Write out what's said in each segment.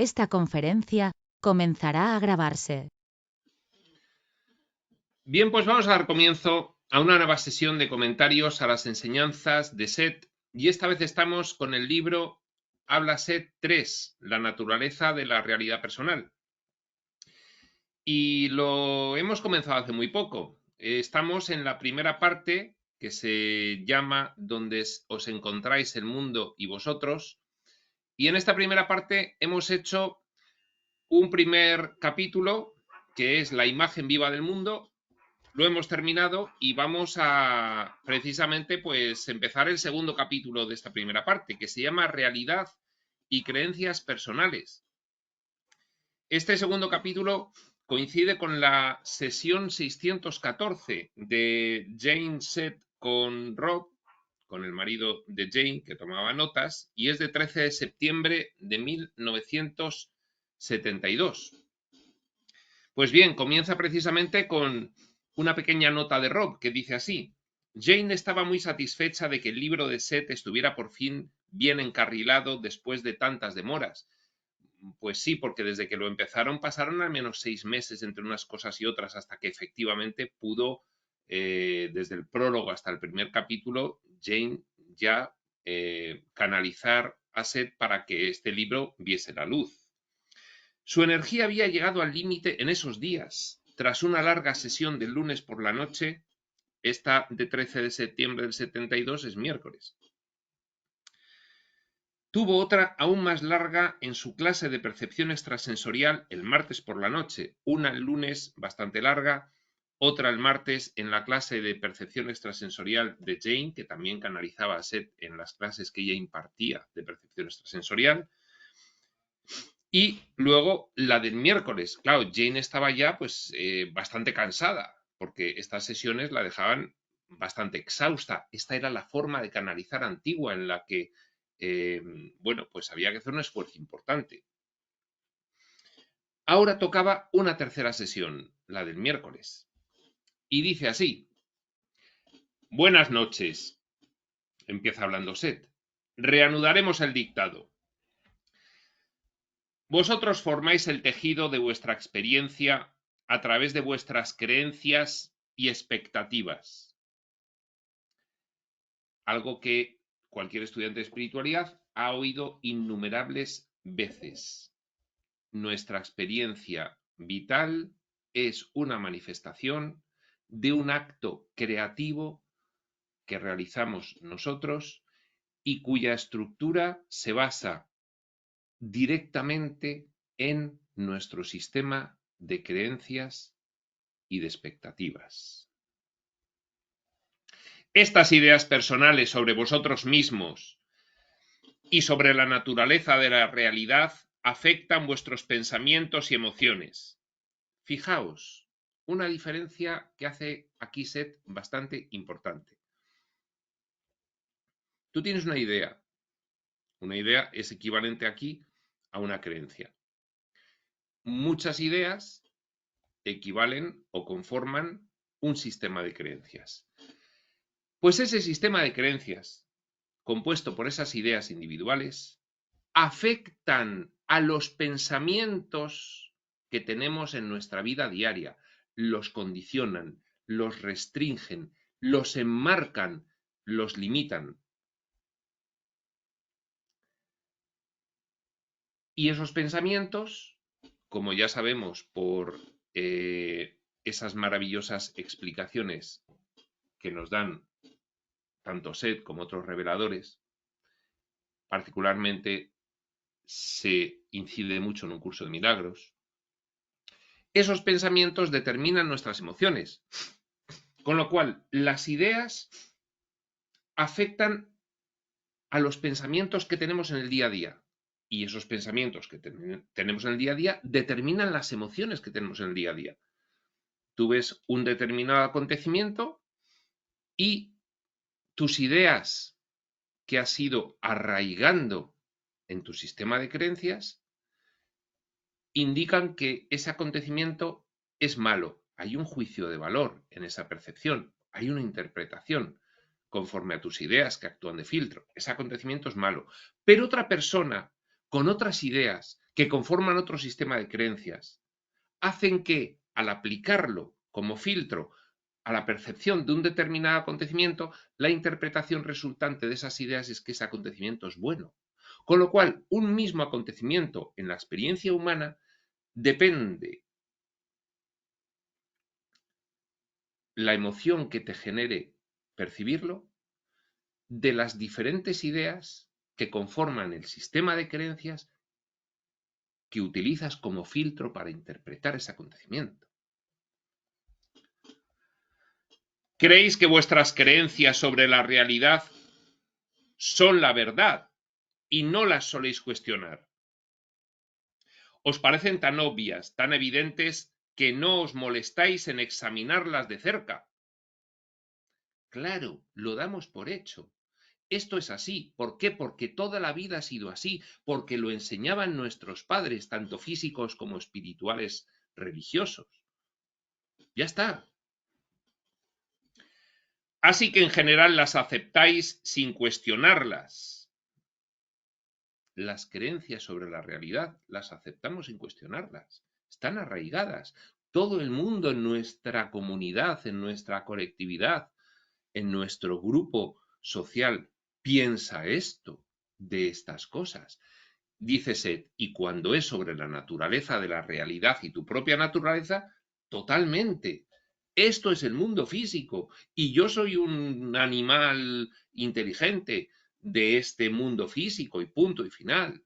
Esta conferencia comenzará a grabarse. Bien, pues vamos a dar comienzo a una nueva sesión de comentarios a las enseñanzas de Seth, y esta vez estamos con el libro Habla Seth 3, la naturaleza de la realidad personal. Y lo hemos comenzado hace muy poco. Estamos en la primera parte, que se llama Donde os encontráis el mundo y vosotros, y en esta primera parte hemos hecho un primer capítulo, que es la imagen viva del mundo. Lo hemos terminado y vamos a precisamente pues empezar el segundo capítulo de esta primera parte, que se llama Realidad y creencias personales. Este segundo capítulo coincide con la sesión 614 de Jane Seth con Rob, con el marido de Jane, que tomaba notas, y es de 13 de septiembre de 1972. Pues bien, comienza precisamente con una pequeña nota de Rob que dice así: Jane estaba muy satisfecha de que el libro de Seth estuviera por fin bien encarrilado después de tantas demoras. Pues sí, porque desde que lo empezaron pasaron al menos 6 meses entre unas cosas y otras hasta que efectivamente pudo, desde el prólogo hasta el primer capítulo, Jane ya canalizar a Seth para que este libro viese la luz. Su energía había llegado al límite en esos días. Tras una larga sesión del lunes por la noche, esta de 13 de septiembre del 72 es miércoles. Tuvo otra aún más larga en su clase de percepción extrasensorial el martes por la noche, una el lunes bastante larga, otra el martes en la clase de percepción extrasensorial de Jane, que también canalizaba a Seth en las clases que ella impartía de percepción extrasensorial. Y luego la del miércoles. Claro, Jane estaba ya pues bastante cansada, porque estas sesiones la dejaban bastante exhausta. Esta era la forma de canalizar antigua en la que, bueno, pues había que hacer un esfuerzo importante. Ahora tocaba una tercera sesión, la del miércoles. Y dice así: Buenas noches, empieza hablando Seth. Reanudaremos el dictado. Vosotros formáis el tejido de vuestra experiencia a través de vuestras creencias y expectativas. Algo que cualquier estudiante de espiritualidad ha oído innumerables veces. Nuestra experiencia vital es una manifestación de un acto creativo que realizamos nosotros y cuya estructura se basa directamente en nuestro sistema de creencias y de expectativas. Estas ideas personales sobre vosotros mismos y sobre la naturaleza de la realidad afectan vuestros pensamientos y emociones. Fijaos, una diferencia que hace aquí Seth bastante importante. Tú tienes una idea es equivalente aquí a una creencia. Muchas ideas equivalen o conforman un sistema de creencias. Pues ese sistema de creencias, compuesto por esas ideas individuales, afectan a los pensamientos que tenemos en nuestra vida diaria, los condicionan, los restringen, los enmarcan, los limitan. Y esos pensamientos, como ya sabemos por esas maravillosas explicaciones que nos dan tanto Seth como otros reveladores, particularmente se incide mucho en un curso de milagros, esos pensamientos determinan nuestras emociones, con lo cual las ideas afectan a los pensamientos que tenemos en el día a día, y esos pensamientos que tenemos en el día a día determinan las emociones que tenemos en el día a día. Tú ves un determinado acontecimiento y tus ideas que has ido arraigando en tu sistema de creencias indican que ese acontecimiento es malo. Hay un juicio de valor en esa percepción, hay una interpretación conforme a tus ideas que actúan de filtro. Ese acontecimiento es malo. Pero otra persona con otras ideas que conforman otro sistema de creencias, hacen que, al aplicarlo como filtro a la percepción de un determinado acontecimiento, la interpretación resultante de esas ideas es que ese acontecimiento es bueno. Con lo cual, un mismo acontecimiento en la experiencia humana depende la emoción que te genere percibirlo de las diferentes ideas que conforman el sistema de creencias que utilizas como filtro para interpretar ese acontecimiento. ¿Creéis que vuestras creencias sobre la realidad son la verdad y no las soléis cuestionar? ¿Os parecen tan obvias, tan evidentes, que no os molestáis en examinarlas de cerca? Claro, lo damos por hecho. Esto es así. ¿Por qué? Porque toda la vida ha sido así, porque lo enseñaban nuestros padres, tanto físicos como espirituales religiosos. Ya está. Así que en general las aceptáis sin cuestionarlas. Las creencias sobre la realidad las aceptamos sin cuestionarlas. Están arraigadas. Todo el mundo en nuestra comunidad, en nuestra colectividad, en nuestro grupo social, piensa esto, de estas cosas. Dice Seth, y cuando es sobre la naturaleza de la realidad y tu propia naturaleza, totalmente. Esto es el mundo físico y yo soy un animal inteligente de este mundo físico y punto y final.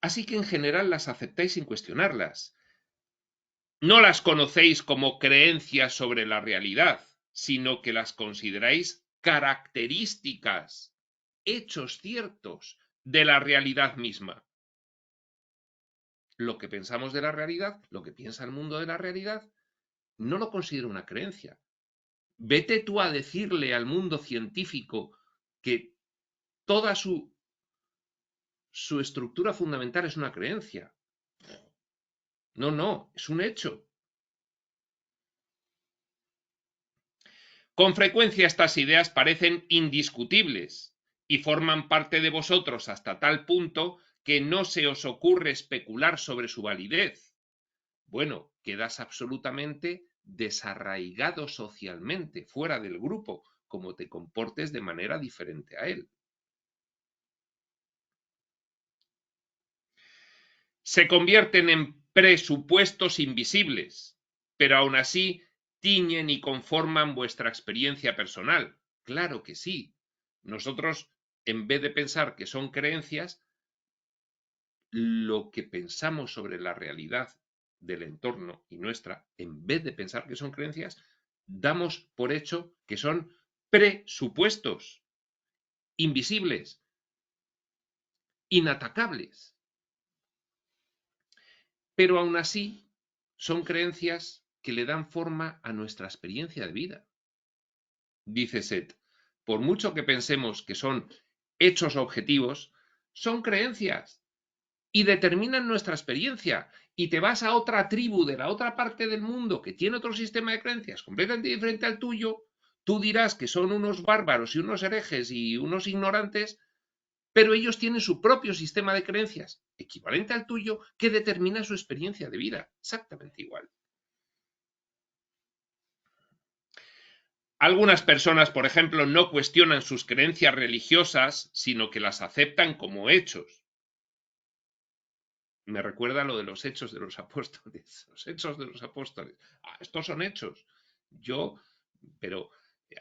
Así que en general las aceptáis sin cuestionarlas. No las conocéis como creencias sobre la realidad, sino que las consideráis características, hechos ciertos de la realidad misma. Lo que pensamos de la realidad, lo que piensa el mundo de la realidad, no lo considero una creencia. Vete tú a decirle al mundo científico que toda su estructura fundamental es una creencia. No, es un hecho. Con frecuencia estas ideas parecen indiscutibles y forman parte de vosotros hasta tal punto que no se os ocurre especular sobre su validez. Bueno, quedas absolutamente desarraigado socialmente, fuera del grupo, como te comportes de manera diferente a él. Se convierten en presupuestos invisibles, pero aún así tiñen y conforman vuestra experiencia personal. Claro que sí. Nosotros, en vez de pensar que son creencias, lo que pensamos sobre la realidad del entorno y nuestra, en vez de pensar que son creencias, damos por hecho que son presupuestos invisibles, inatacables. Pero aún así son creencias que le dan forma a nuestra experiencia de vida. Dice Seth, por mucho que pensemos que son hechos objetivos, son creencias y determinan nuestra experiencia. Y te vas a otra tribu de la otra parte del mundo que tiene otro sistema de creencias completamente diferente al tuyo, tú dirás que son unos bárbaros y unos herejes y unos ignorantes, pero ellos tienen su propio sistema de creencias, equivalente al tuyo, que determina su experiencia de vida, exactamente igual. Algunas personas, por ejemplo, no cuestionan sus creencias religiosas, sino que las aceptan como hechos. Me recuerda lo de los hechos de los apóstoles. Los hechos de los apóstoles. Estos son hechos. Pero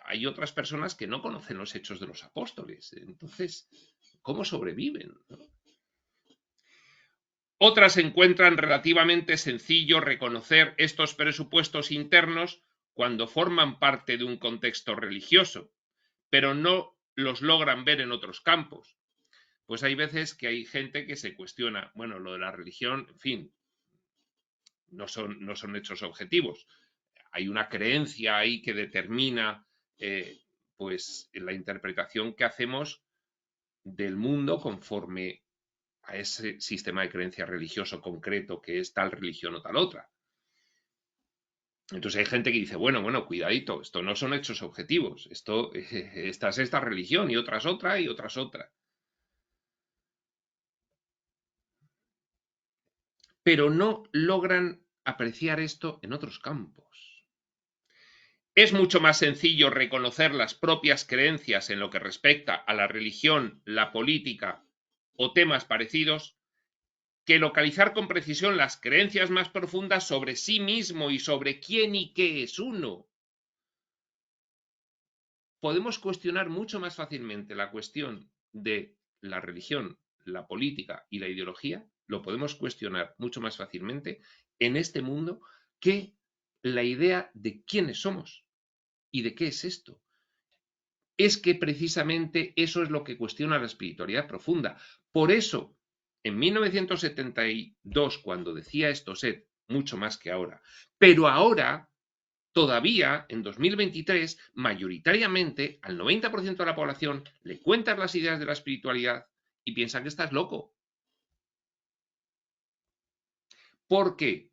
hay otras personas que no conocen los hechos de los apóstoles. Entonces, ¿cómo sobreviven? Otras encuentran relativamente sencillo reconocer estos presupuestos internos cuando forman parte de un contexto religioso, pero no los logran ver en otros campos. Pues hay veces que hay gente que se cuestiona, bueno, lo de la religión, en fin, no son hechos objetivos. Hay una creencia ahí que determina pues la interpretación que hacemos del mundo conforme a ese sistema de creencia religioso concreto que es tal religión o tal otra. Entonces hay gente que dice, bueno, cuidadito, esto no son hechos objetivos, esta es esta religión y otras otra y otras otra. pero no logran apreciar esto en otros campos. Es mucho más sencillo reconocer las propias creencias en lo que respecta a la religión, la política o temas parecidos, que localizar con precisión las creencias más profundas sobre sí mismo y sobre quién y qué es uno. Podemos cuestionar mucho más fácilmente la cuestión de la religión, la política y la ideología, lo podemos cuestionar mucho más fácilmente en este mundo que la idea de quiénes somos y de qué es esto. Es que precisamente eso es lo que cuestiona la espiritualidad profunda. Por eso, en 1972, cuando decía esto Seth, mucho más que ahora, pero ahora, todavía, en 2023, mayoritariamente, al 90% de la población le cuentas las ideas de la espiritualidad y piensan que estás loco. Porque,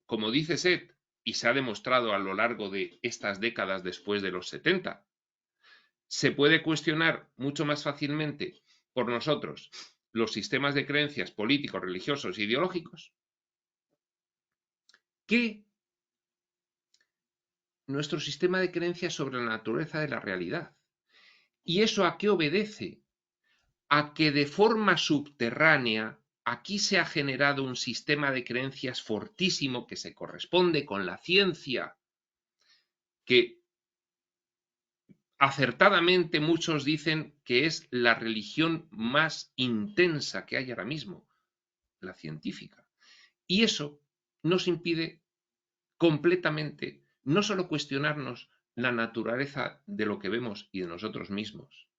como dice Seth, y se ha demostrado a lo largo de estas décadas después de los 70, se puede cuestionar mucho más fácilmente por nosotros los sistemas de creencias políticos, religiosos e ideológicos que nuestro sistema de creencias sobre la naturaleza de la realidad. ¿Y eso a qué obedece? A que de forma subterránea aquí se ha generado un sistema de creencias fortísimo que se corresponde con la ciencia, que acertadamente muchos dicen que es la religión más intensa que hay ahora mismo, la científica. Y eso nos impide completamente no solo cuestionarnos la naturaleza de lo que vemos y de nosotros mismos,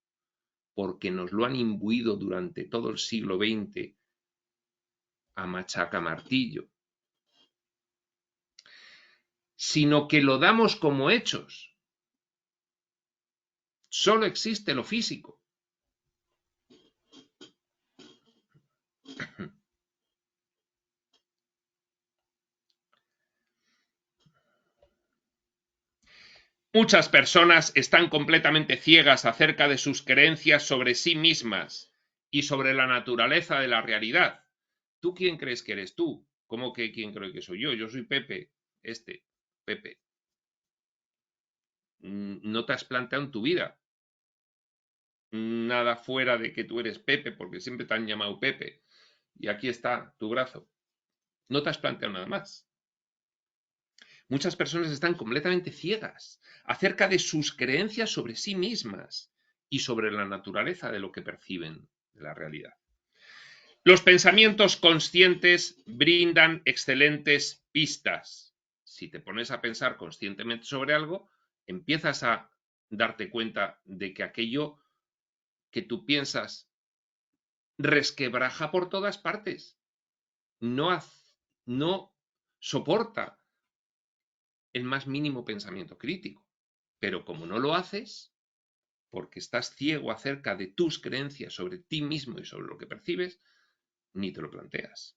porque nos lo han imbuido durante todo el siglo XX a machaca martillo, sino que lo damos como hechos. Solo existe lo físico. Muchas personas están completamente ciegas acerca de sus creencias sobre sí mismas y sobre la naturaleza de la realidad. ¿Tú quién crees que eres tú? ¿Cómo que quién creo que soy yo? Yo soy Pepe, Pepe. No te has planteado en tu vida nada fuera de que tú eres Pepe, porque siempre te han llamado Pepe. Y aquí está tu brazo. No te has planteado nada más. Muchas personas están completamente ciegas acerca de sus creencias sobre sí mismas y sobre la naturaleza de lo que perciben de la realidad. Los pensamientos conscientes brindan excelentes pistas. Si te pones a pensar conscientemente sobre algo, empiezas a darte cuenta de que aquello que tú piensas resquebraja por todas partes. No soporta el más mínimo pensamiento crítico. Pero como no lo haces, porque estás ciego acerca de tus creencias sobre ti mismo y sobre lo que percibes, ni te lo planteas.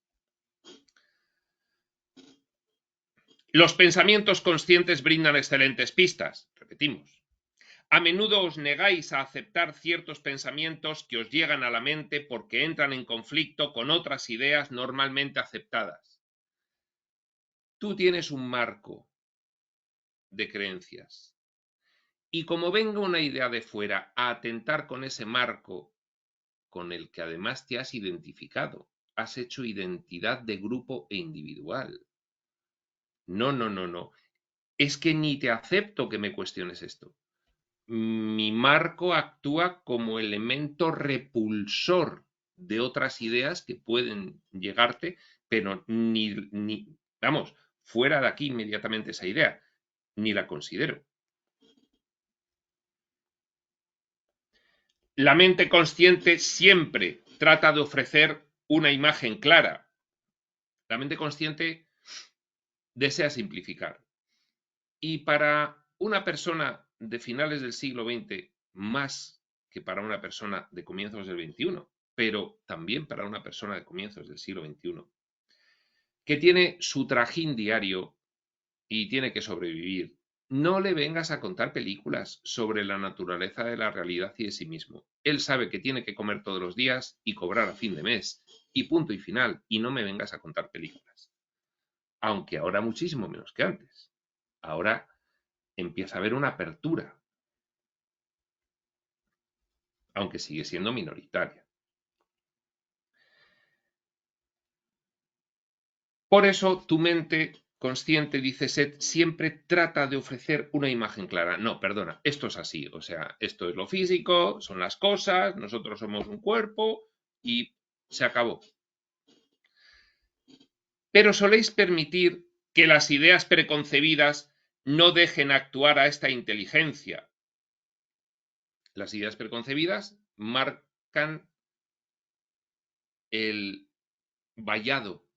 Los pensamientos conscientes brindan excelentes pistas. Repetimos. A menudo os negáis a aceptar ciertos pensamientos que os llegan a la mente porque entran en conflicto con otras ideas normalmente aceptadas. Tú tienes un marco de creencias. Y como venga una idea de fuera a atentar con ese marco con el que además te has identificado, has hecho identidad de grupo e individual. No. Es que ni te acepto que me cuestiones esto. Mi marco actúa como elemento repulsor de otras ideas que pueden llegarte, pero vamos, fuera de aquí inmediatamente esa idea, ni la considero. La mente consciente siempre trata de ofrecer una imagen clara. La mente consciente desea simplificar. Y para una persona de finales del siglo XX, más que para una persona de comienzos del XXI, pero también para una persona de comienzos del siglo XXI, que tiene su trajín diario y tiene que sobrevivir, no le vengas a contar películas sobre la naturaleza de la realidad y de sí mismo. Él sabe que tiene que comer todos los días y cobrar a fin de mes. y punto y final. Y no me vengas a contar películas. Aunque ahora muchísimo menos que antes. Ahora empieza a haber una apertura, aunque sigue siendo minoritaria. Por eso tu mente consciente, dice Seth, siempre trata de ofrecer una imagen clara. No, perdona, esto es así. O sea, esto es lo físico, son las cosas, nosotros somos un cuerpo y se acabó. Pero soléis permitir que las ideas preconcebidas no dejen actuar a esta inteligencia. Las ideas preconcebidas marcan el vallado.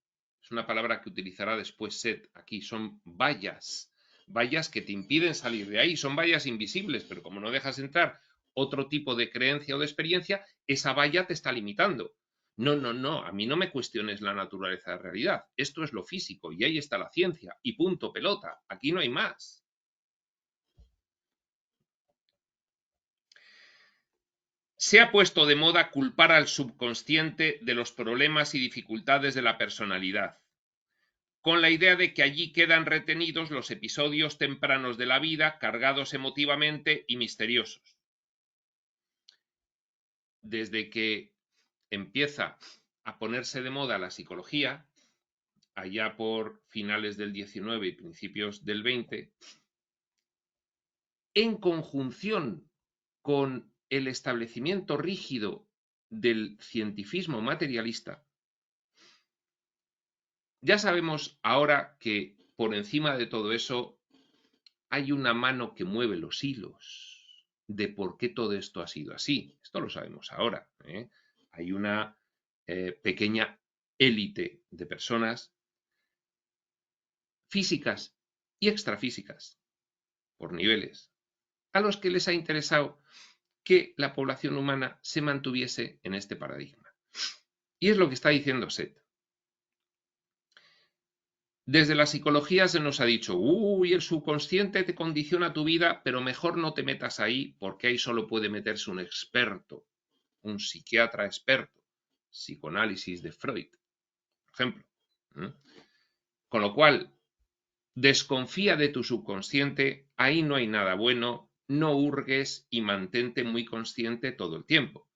Es una palabra que utilizará después Seth. Aquí son vallas. Vallas que te impiden salir de ahí. Son vallas invisibles, pero como no dejas entrar otro tipo de creencia o de experiencia, esa valla te está limitando. No, no, no, a mí no me cuestiones la naturaleza de la realidad. Esto es lo físico y ahí está la ciencia. Y punto, pelota. Aquí no hay más. Se ha puesto de moda culpar al subconsciente de los problemas y dificultades de la personalidad, con la idea de que allí quedan retenidos los episodios tempranos de la vida, cargados emotivamente y misteriosos. Desde que empieza a ponerse de moda la psicología, allá por finales del 19 y principios del 20, en conjunción con el establecimiento rígido del cientifismo materialista, ya sabemos ahora que por encima de todo eso hay una mano que mueve los hilos de por qué todo esto ha sido así. Esto lo sabemos ahora. Hay una pequeña élite de personas físicas y extrafísicas, por niveles, a los que les ha interesado que la población humana se mantuviese en este paradigma. Y es lo que está diciendo Seth. Desde la psicología se nos ha dicho, uy, el subconsciente te condiciona tu vida, pero mejor no te metas ahí porque ahí solo puede meterse un experto, un psiquiatra experto, psicoanálisis de Freud, por ejemplo. Con lo cual, desconfía de tu subconsciente, ahí no hay nada bueno, no hurgues y mantente muy consciente todo el tiempo.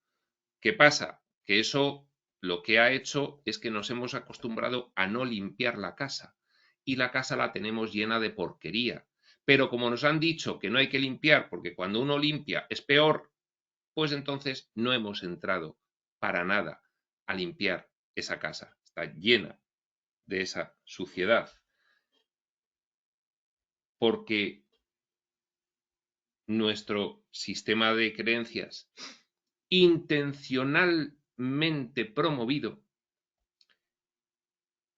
¿Qué pasa? Que eso lo que ha hecho es que nos hemos acostumbrado a no limpiar la casa. Y la casa la tenemos llena de porquería. Pero como nos han dicho que no hay que limpiar porque cuando uno limpia es peor, pues entonces no hemos entrado para nada a limpiar esa casa. Está llena de esa suciedad. Porque nuestro sistema de creencias intencionalmente promovido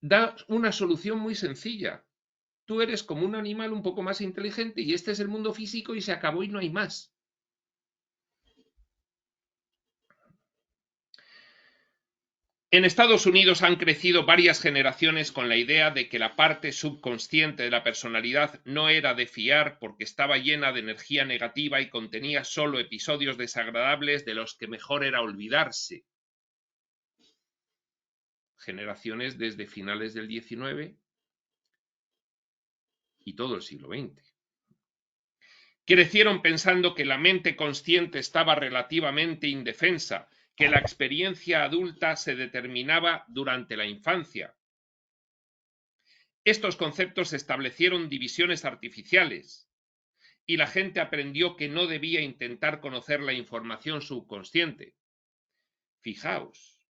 da una solución muy sencilla. Tú eres como un animal un poco más inteligente y este es el mundo físico y se acabó y no hay más. En Estados Unidos han crecido varias generaciones con la idea de que la parte subconsciente de la personalidad no era de fiar porque estaba llena de energía negativa y contenía solo episodios desagradables de los que mejor era olvidarse. Generaciones desde finales del XIX y todo el siglo XX. Crecieron pensando que la mente consciente estaba relativamente indefensa, que la experiencia adulta se determinaba durante la infancia. Estos conceptos establecieron divisiones artificiales y la gente aprendió que no debía intentar conocer la información subconsciente. Fijaos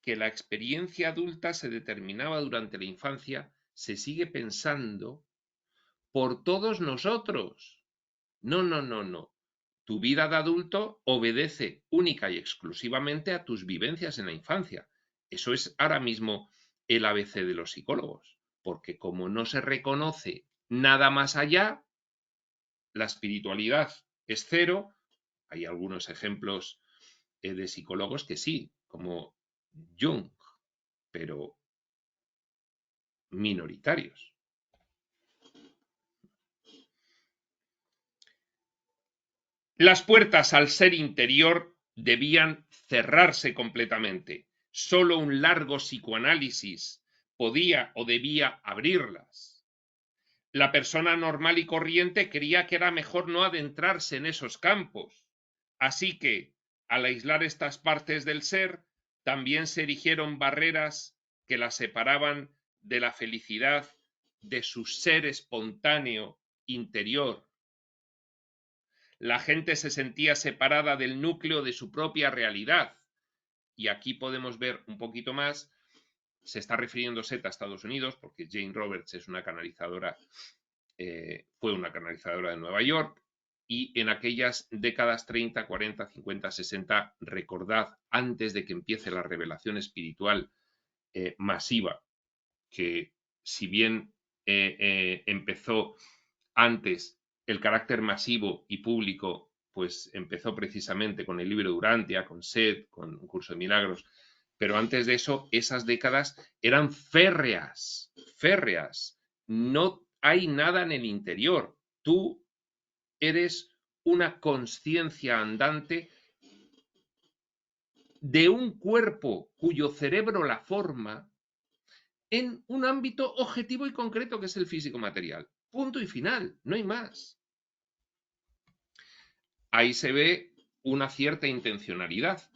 que la experiencia adulta se determinaba durante la infancia, se sigue pensando por todos nosotros. No, no, no, no. Tu vida de adulto obedece única y exclusivamente a tus vivencias en la infancia. Eso es ahora mismo el ABC de los psicólogos, porque como no se reconoce nada más allá, la espiritualidad es cero. Hay algunos ejemplos de psicólogos que sí, como Jung, pero minoritarios. Las puertas al ser interior debían cerrarse completamente. Solo un largo psicoanálisis podía o debía abrirlas. La persona normal y corriente creía que era mejor no adentrarse en esos campos. Así que, al aislar estas partes del ser, también se erigieron barreras que las separaban de la felicidad de su ser espontáneo interior. La gente se sentía separada del núcleo de su propia realidad. Y aquí podemos ver un poquito más, se está refiriendo Seth a Estados Unidos, porque Jane Roberts es una canalizadora, fue una canalizadora de Nueva York, y en aquellas décadas 30, 40, 50, 60, recordad, antes de que empiece la revelación espiritual masiva, que si bien empezó antes, el carácter masivo y público pues empezó precisamente con el libro de Urantia, con Seth, con Un curso de milagros, pero antes de eso, esas décadas eran férreas, férreas. No hay nada en el interior. Tú eres una conciencia andante de un cuerpo cuyo cerebro la forma en un ámbito objetivo y concreto que es el físico material. Punto y final, no hay más. Ahí se ve una cierta intencionalidad,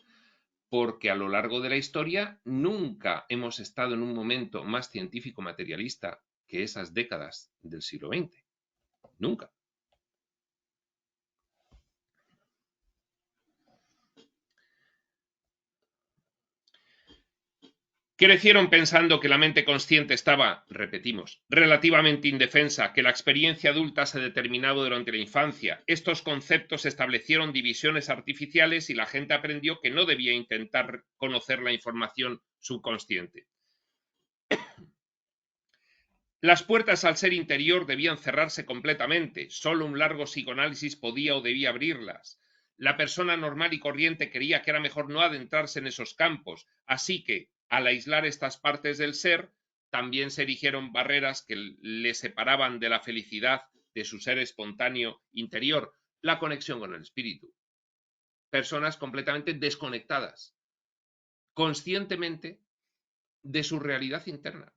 porque a lo largo de la historia nunca hemos estado en un momento más científico materialista que esas décadas del siglo XX. Nunca. Crecieron pensando que la mente consciente estaba, repetimos, relativamente indefensa, que la experiencia adulta se determinaba durante la infancia. Estos conceptos establecieron divisiones artificiales y la gente aprendió que no debía intentar conocer la información subconsciente. Las puertas al ser interior debían cerrarse completamente. Solo un largo psicoanálisis podía o debía abrirlas. La persona normal y corriente creía que era mejor no adentrarse en esos campos, así que, al aislar estas partes del ser, también se erigieron barreras que le separaban de la felicidad de su ser espontáneo interior, la conexión con el espíritu. Personas completamente desconectadas, conscientemente, de su realidad interna.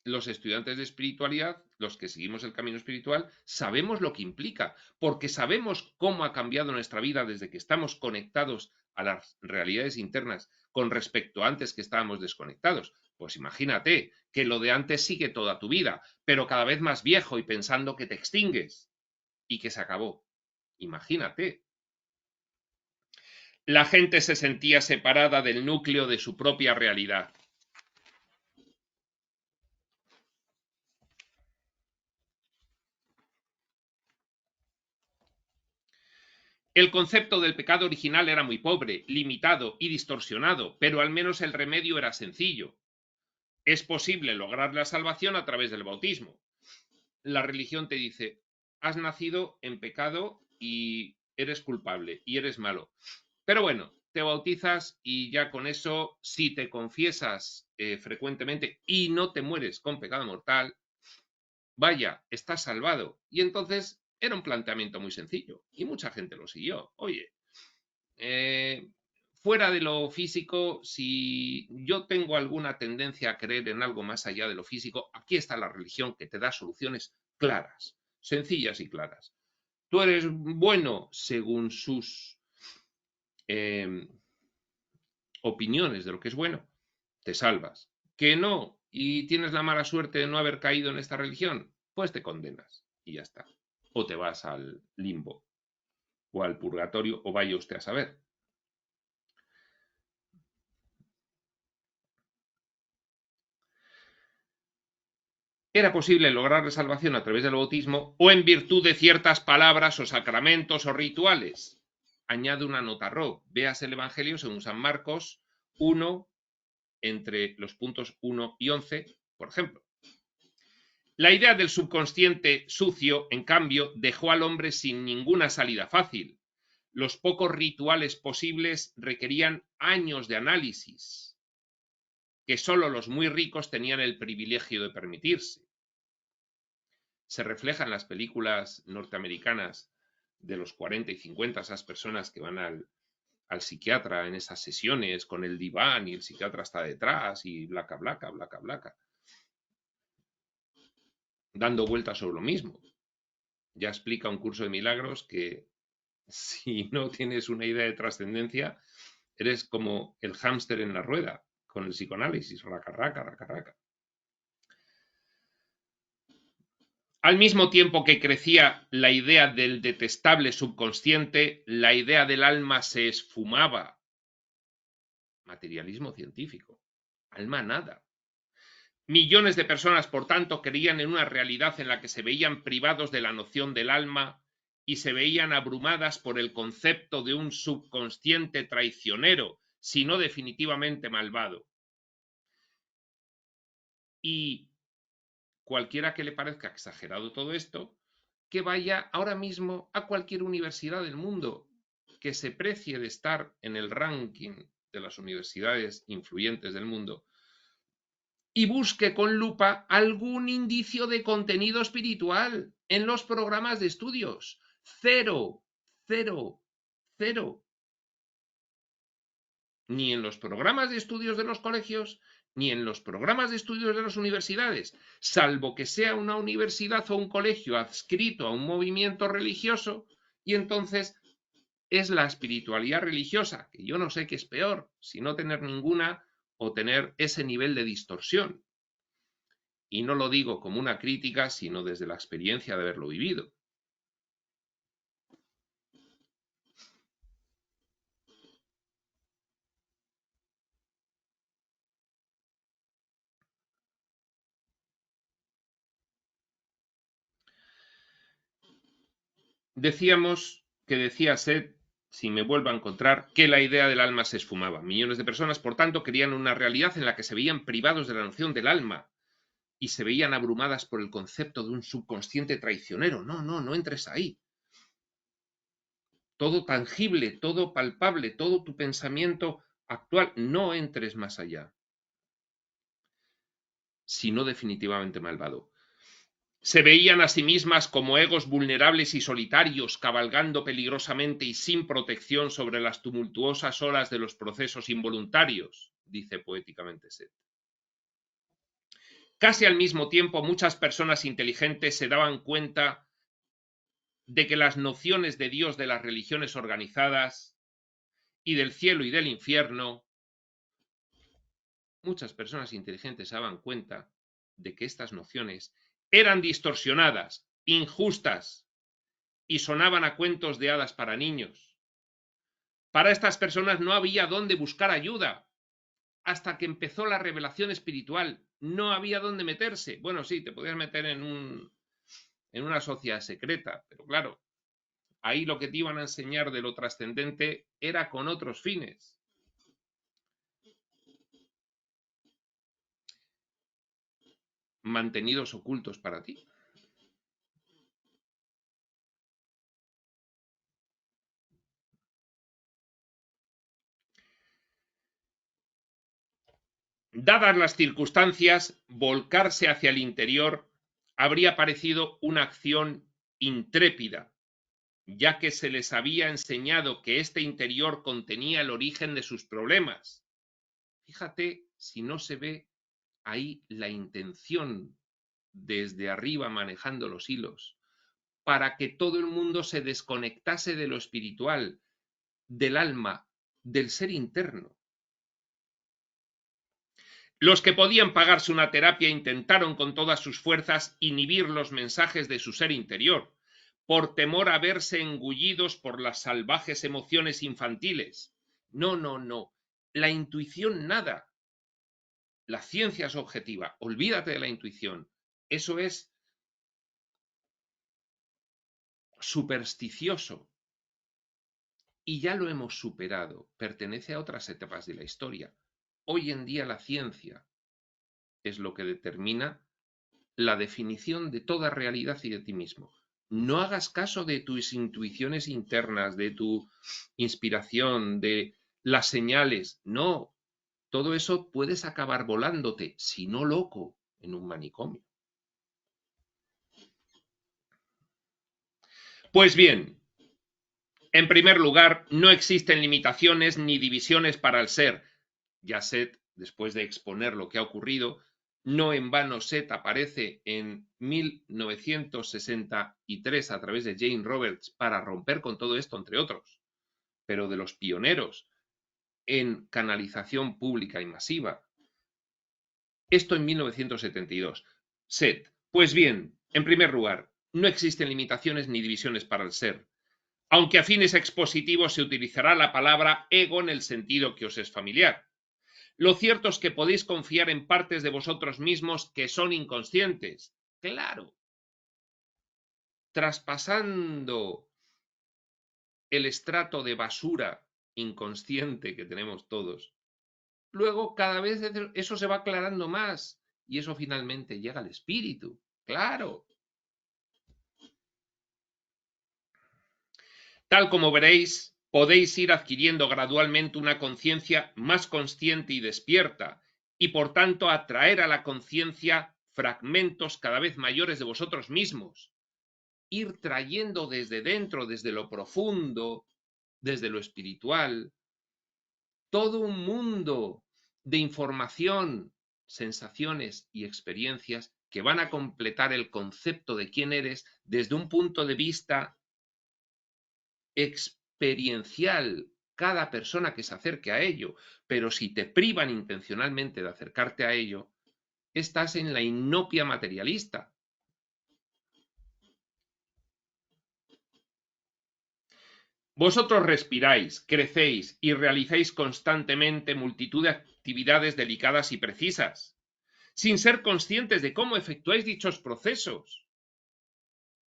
Los estudiantes de espiritualidad, los que seguimos el camino espiritual, sabemos lo que implica, porque sabemos cómo ha cambiado nuestra vida desde que estamos conectados a las realidades internas con respecto a antes que estábamos desconectados. Pues imagínate que lo de antes sigue toda tu vida, pero cada vez más viejo y pensando que te extingues y que se acabó. Imagínate. La gente se sentía separada del núcleo de su propia realidad. El concepto del pecado original era muy pobre, limitado y distorsionado, pero al menos el remedio era sencillo. Es posible lograr la salvación a través del bautismo. La religión te dice, has nacido en pecado y eres culpable y eres malo. Pero bueno, te bautizas y ya con eso, si te confiesas frecuentemente y no te mueres con pecado mortal, vaya, estás salvado. Y entonces era un planteamiento muy sencillo y mucha gente lo siguió. Oye, fuera de lo físico, si yo tengo alguna tendencia a creer en algo más allá de lo físico, aquí está la religión que te da soluciones claras, sencillas y claras. Tú eres bueno según sus opiniones de lo que es bueno, te salvas. Que no, y tienes la mala suerte de no haber caído en esta religión, pues te condenas y ya está. O te vas al limbo o al purgatorio o vaya usted a saber. Era posible lograr la salvación a través del bautismo o en virtud de ciertas palabras o sacramentos o rituales. Añade una nota ro. Veas el Evangelio según San Marcos 1, entre los puntos 1 y 11, por ejemplo. La idea del subconsciente sucio, en cambio, dejó al hombre sin ninguna salida fácil. Los pocos rituales posibles requerían años de análisis, que solo los muy ricos tenían el privilegio de permitirse. Se refleja en las películas norteamericanas de los 40 y 50, esas personas que van al psiquiatra en esas sesiones con el diván y el psiquiatra está detrás y blaca, blaca, blaca, blaca, dando vueltas sobre lo mismo. Ya explica un curso de milagros que si no tienes una idea de trascendencia, eres como el hámster en la rueda con el psicoanálisis, raca, raca, raca, raca. Al mismo tiempo que crecía la idea del detestable subconsciente, la idea del alma se esfumaba. Materialismo científico. Alma nada. Millones de personas, por tanto, creían en una realidad en la que se veían privados de la noción del alma y se veían abrumadas por el concepto de un subconsciente traicionero, si no definitivamente malvado. Y cualquiera que le parezca exagerado todo esto, que vaya ahora mismo a cualquier universidad del mundo que se precie de estar en el ranking de las universidades influyentes del mundo y busque con lupa algún indicio de contenido espiritual en los programas de estudios. Cero, cero, cero. Ni en los programas de estudios de los colegios, ni en los programas de estudios de las universidades, salvo que sea una universidad o un colegio adscrito a un movimiento religioso, y entonces es la espiritualidad religiosa, que yo no sé qué es peor, si no tener ninguna o tener ese nivel de distorsión. Y no lo digo como una crítica, sino desde la experiencia de haberlo vivido. Decíamos que decía Seth, si me vuelvo a encontrar, que la idea del alma se esfumaba. Millones de personas, por tanto, querían una realidad en la que se veían privados de la noción del alma y se veían abrumadas por el concepto de un subconsciente traicionero. No, no, no entres ahí. Todo tangible, todo palpable, todo tu pensamiento actual, no entres más allá, sino definitivamente malvado. Se veían a sí mismas como egos vulnerables y solitarios, cabalgando peligrosamente y sin protección sobre las tumultuosas olas de los procesos involuntarios, dice poéticamente Seth. Casi al mismo tiempo, muchas personas inteligentes se daban cuenta de que las nociones de Dios de las religiones organizadas y del cielo y del infierno, muchas personas inteligentes se daban cuenta de que estas nociones eran distorsionadas, injustas, y sonaban a cuentos de hadas para niños. Para estas personas no había dónde buscar ayuda. Hasta que empezó la revelación espiritual, no había dónde meterse. Bueno, sí, te podías meter en una sociedad secreta, pero claro, ahí lo que te iban a enseñar de lo trascendente era con otros fines. Mantenidos ocultos para ti. Dadas las circunstancias, volcarse hacia el interior habría parecido una acción intrépida, ya que se les había enseñado que este interior contenía el origen de sus problemas. Fíjate si no se ve ahí la intención desde arriba manejando los hilos, para que todo el mundo se desconectase de lo espiritual, del alma, del ser interno. Los que podían pagarse una terapia intentaron con todas sus fuerzas inhibir los mensajes de su ser interior, por temor a verse engullidos por las salvajes emociones infantiles. No, no, no. La intuición nada. La ciencia es objetiva. Olvídate de la intuición. Eso es supersticioso. Y ya lo hemos superado. Pertenece a otras etapas de la historia. Hoy en día la ciencia es lo que determina la definición de toda realidad y de ti mismo. No hagas caso de tus intuiciones internas, de tu inspiración, de las señales. No, todo eso puedes acabar volándote, si no loco, en un manicomio. Pues bien, En primer lugar, no existen limitaciones ni divisiones para el ser. Ya Seth, después de exponer lo que ha ocurrido, no en vano Seth aparece en 1963 a través de Jane Roberts para romper con todo esto, entre otros, pero de los pioneros en canalización pública y masiva. Esto en 1972. Seth, pues bien, en primer lugar, no existen limitaciones ni divisiones para el ser. Aunque a fines expositivos se utilizará la palabra ego en el sentido que os es familiar. Lo cierto es que podéis confiar en partes de vosotros mismos que son inconscientes. Claro. Traspasando el estrato de basura inconsciente que tenemos todos, luego cada vez eso se va aclarando más y eso finalmente llega al espíritu. Claro. Tal como veréis, podéis ir adquiriendo gradualmente una conciencia más consciente y despierta, y por tanto atraer a la conciencia fragmentos cada vez mayores de vosotros mismos. Ir trayendo desde dentro, desde lo profundo, desde lo espiritual, todo un mundo de información, sensaciones y experiencias que van a completar el concepto de quién eres desde un punto de vista experiencial cada persona que se acerque a ello, pero si te privan intencionalmente de acercarte a ello, estás en la inopia materialista. Vosotros respiráis, crecéis y realizáis constantemente multitud de actividades delicadas y precisas, sin ser conscientes de cómo efectuáis dichos procesos.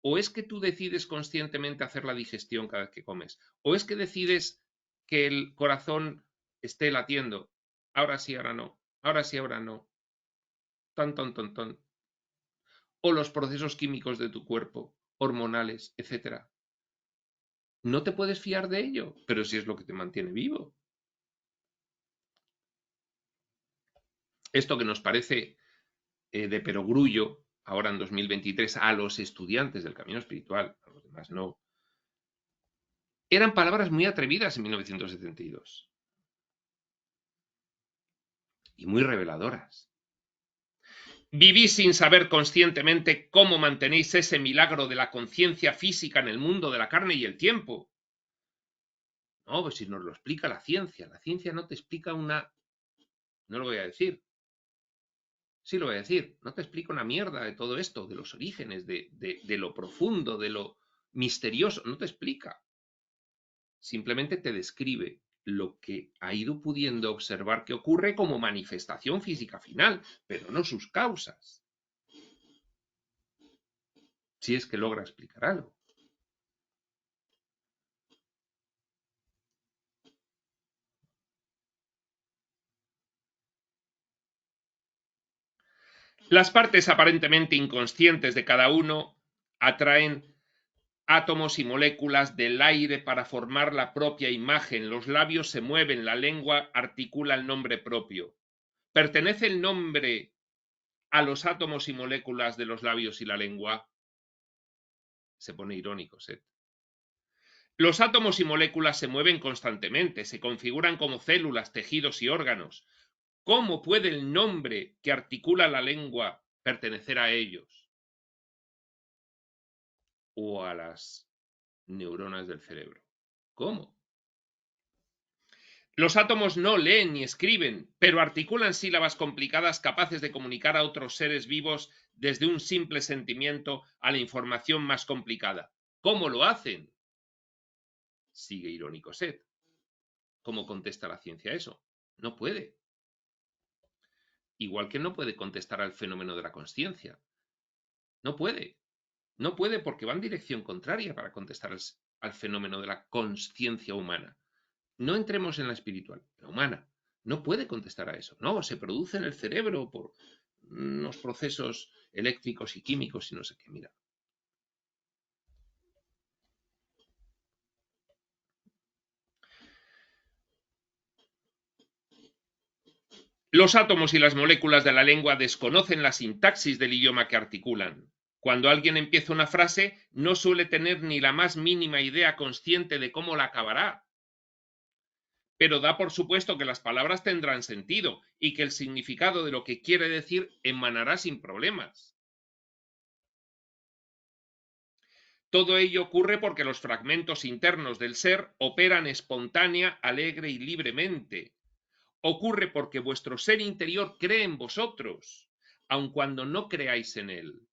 ¿O es que tú decides conscientemente hacer la digestión cada vez que comes? ¿O es que decides que el corazón esté latiendo? Ahora sí, ahora no. Ahora sí, ahora no. Ton, ton, ton, ton. O los procesos químicos de tu cuerpo, hormonales, etc. No te puedes fiar de ello, pero si es lo que te mantiene vivo. Esto que nos parece de perogrullo ahora en 2023 a los estudiantes del camino espiritual, a los demás no, eran palabras muy atrevidas en 1972 y muy reveladoras. Vivís sin saber conscientemente cómo mantenéis ese milagro de la conciencia física en el mundo de la carne y el tiempo. No, pues si nos lo explica la ciencia no te explica una... No lo voy a decir. Sí lo voy a decir. No te explica una mierda de todo esto, de los orígenes, de lo profundo, de lo misterioso. No te explica. Simplemente te describe lo que ha ido pudiendo observar que ocurre como manifestación física final, pero no sus causas. Si es que logra explicar algo. Las partes aparentemente inconscientes de cada uno atraen átomos y moléculas del aire para formar la propia imagen. Los labios se mueven, la lengua articula el nombre propio. ¿Pertenece el nombre a los átomos y moléculas de los labios y la lengua? Se pone irónico, Seth. Los átomos y moléculas se mueven constantemente, se configuran como células, tejidos y órganos. ¿Cómo puede el nombre que articula la lengua pertenecer a ellos? O a las neuronas del cerebro. ¿Cómo? Los átomos no leen ni escriben, pero articulan sílabas complicadas capaces de comunicar a otros seres vivos desde un simple sentimiento a la información más complicada. ¿Cómo lo hacen? Sigue irónico Seth. ¿Cómo contesta la ciencia eso? No puede. Igual que no puede contestar al fenómeno de la consciencia. No puede. No puede porque va en dirección contraria para contestar al fenómeno de la consciencia humana. No entremos en la espiritual, la humana. No puede contestar a eso. No, se produce en el cerebro por unos procesos eléctricos y químicos y no sé qué. Mira. Los átomos y las moléculas de la lengua desconocen la sintaxis del idioma que articulan. Cuando alguien empieza una frase, no suele tener ni la más mínima idea consciente de cómo la acabará. Pero da por supuesto que las palabras tendrán sentido y que el significado de lo que quiere decir emanará sin problemas. Todo ello ocurre porque los fragmentos internos del ser operan espontánea, alegre y libremente. Ocurre porque vuestro ser interior cree en vosotros, aun cuando no creáis en él.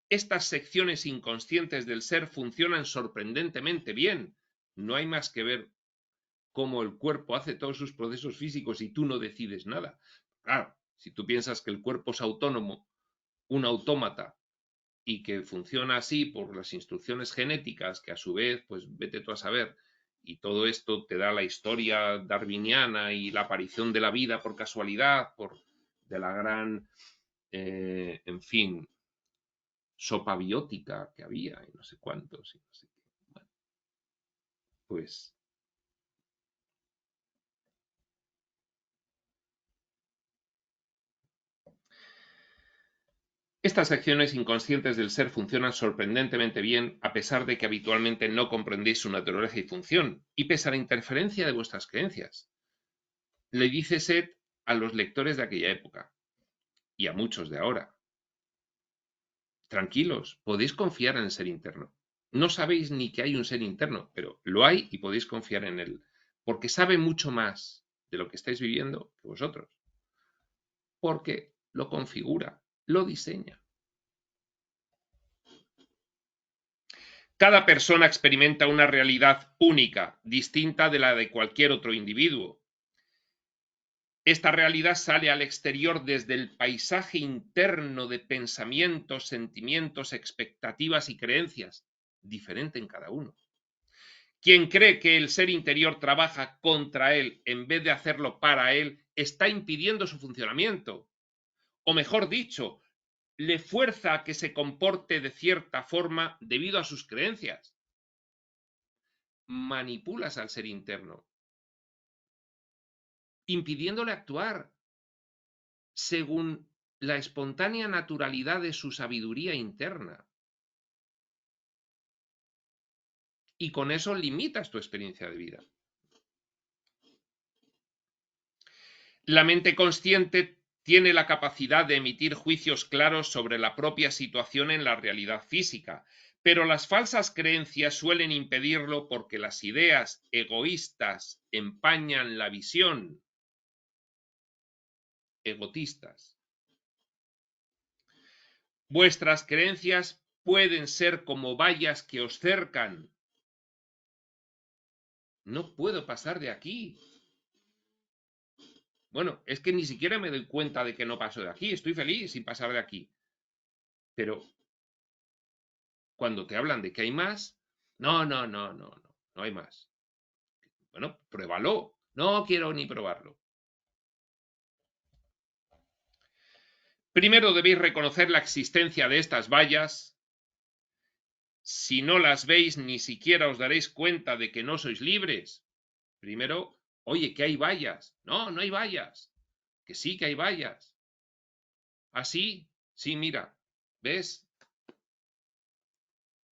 Estas secciones inconscientes del ser funcionan sorprendentemente bien. No hay más que ver cómo el cuerpo hace todos sus procesos físicos y tú no decides nada. Claro, si tú piensas que el cuerpo es autónomo, un autómata, y que funciona así por las instrucciones genéticas, que a su vez, pues vete tú a saber, y todo esto te da la historia darwiniana y la aparición de la vida por casualidad, de la gran, en fin, sopa biótica que había, y no sé cuántos, y no sé qué. Bueno, pues estas secciones inconscientes del ser funcionan sorprendentemente bien, a pesar de que habitualmente no comprendéis su naturaleza y función, y pese a la interferencia de vuestras creencias. Le dice Seth a los lectores de aquella época, y a muchos de ahora: tranquilos, podéis confiar en el ser interno. No sabéis ni que hay un ser interno, pero lo hay y podéis confiar en él, porque sabe mucho más de lo que estáis viviendo que vosotros, porque lo configura, lo diseña. Cada persona experimenta una realidad única, distinta de la de cualquier otro individuo. Esta realidad sale al exterior desde el paisaje interno de pensamientos, sentimientos, expectativas y creencias, diferente en cada uno. Quien cree que el ser interior trabaja contra él en vez de hacerlo para él, está impidiendo su funcionamiento. O mejor dicho, le fuerza a que se comporte de cierta forma debido a sus creencias. Manipulas al ser interno, impidiéndole actuar según la espontánea naturalidad de su sabiduría interna. Y con eso limitas tu experiencia de vida. La mente consciente tiene la capacidad de emitir juicios claros sobre la propia situación en la realidad física, pero las falsas creencias suelen impedirlo porque las ideas egoístas empañan la visión. Egotistas. Vuestras creencias pueden ser como vallas que os cercan. No puedo pasar de aquí. Bueno, es que ni siquiera me doy cuenta de que no paso de aquí. Estoy feliz sin pasar de aquí. Pero cuando te hablan de que hay más, no hay más. Bueno, pruébalo. No quiero ni probarlo. Primero debéis reconocer la existencia de estas vallas. Si no las veis, ni siquiera os daréis cuenta de que no sois libres. Primero, oye, que hay vallas. No, no hay vallas. Que sí que hay vallas. ¿Ah, sí? Sí, mira. ¿Ves?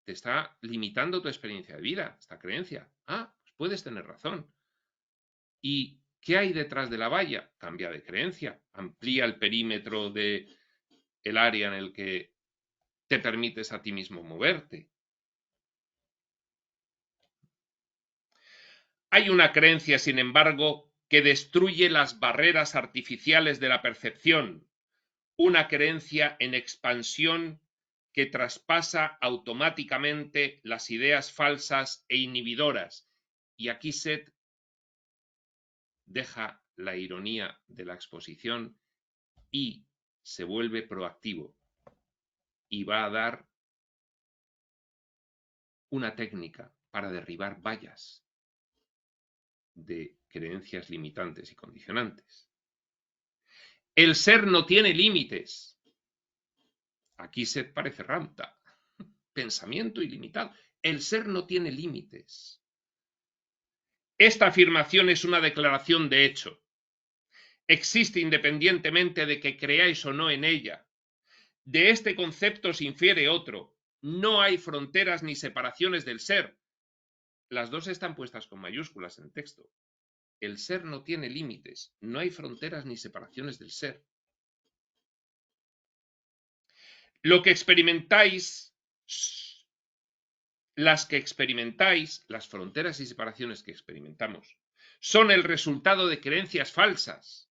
Te está limitando tu experiencia de vida, esta creencia. Ah, pues puedes tener razón. ¿Y qué hay detrás de la valla? Cambia de creencia, amplía el perímetro del área en el que te permites a ti mismo moverte. Hay una creencia, sin embargo, que destruye las barreras artificiales de la percepción, una creencia en expansión que traspasa automáticamente las ideas falsas e inhibidoras. Y aquí Seth deja la ironía de la exposición y se vuelve proactivo y va a dar una técnica para derribar vallas de creencias limitantes y condicionantes. El ser no tiene límites. Aquí se parece Ramta. Pensamiento ilimitado. El ser no tiene límites. Esta afirmación es una declaración de hecho. Existe independientemente de que creáis o no en ella. De este concepto se infiere otro. No hay fronteras ni separaciones del ser. Las dos están puestas con mayúsculas en el texto. El ser no tiene límites, no hay fronteras ni separaciones del ser. Lo que experimentáis, las que experimentáis, las fronteras y separaciones que experimentamos, son el resultado de creencias falsas.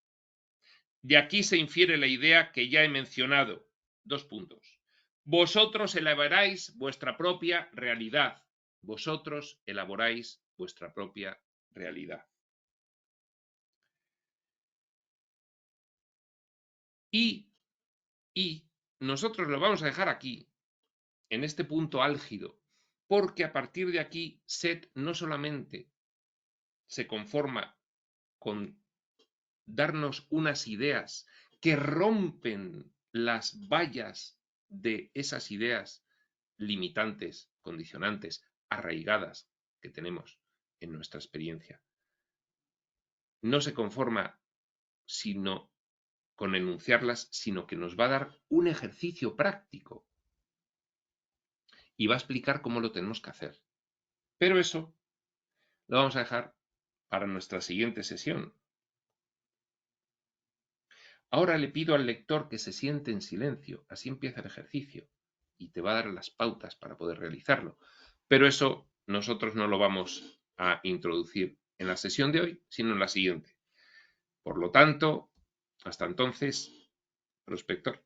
De aquí se infiere la idea que ya he mencionado. 2 puntos. Vosotros elaboráis vuestra propia realidad. Vosotros elaboráis vuestra propia realidad. Y nosotros lo vamos a dejar aquí, en este punto álgido, porque a partir de aquí Set no solamente se conforma con darnos unas ideas que rompen las vallas de esas ideas limitantes, condicionantes, arraigadas que tenemos en nuestra experiencia. No se conforma sino con enunciarlas, sino que nos va a dar un ejercicio práctico y va a explicar cómo lo tenemos que hacer. Pero eso lo vamos a dejar para nuestra siguiente sesión. Ahora le pido al lector que se siente en silencio, así empieza el ejercicio y te va a dar las pautas para poder realizarlo. Pero eso nosotros no lo vamos a introducir en la sesión de hoy, sino en la siguiente. Por lo tanto, hasta entonces, prospector.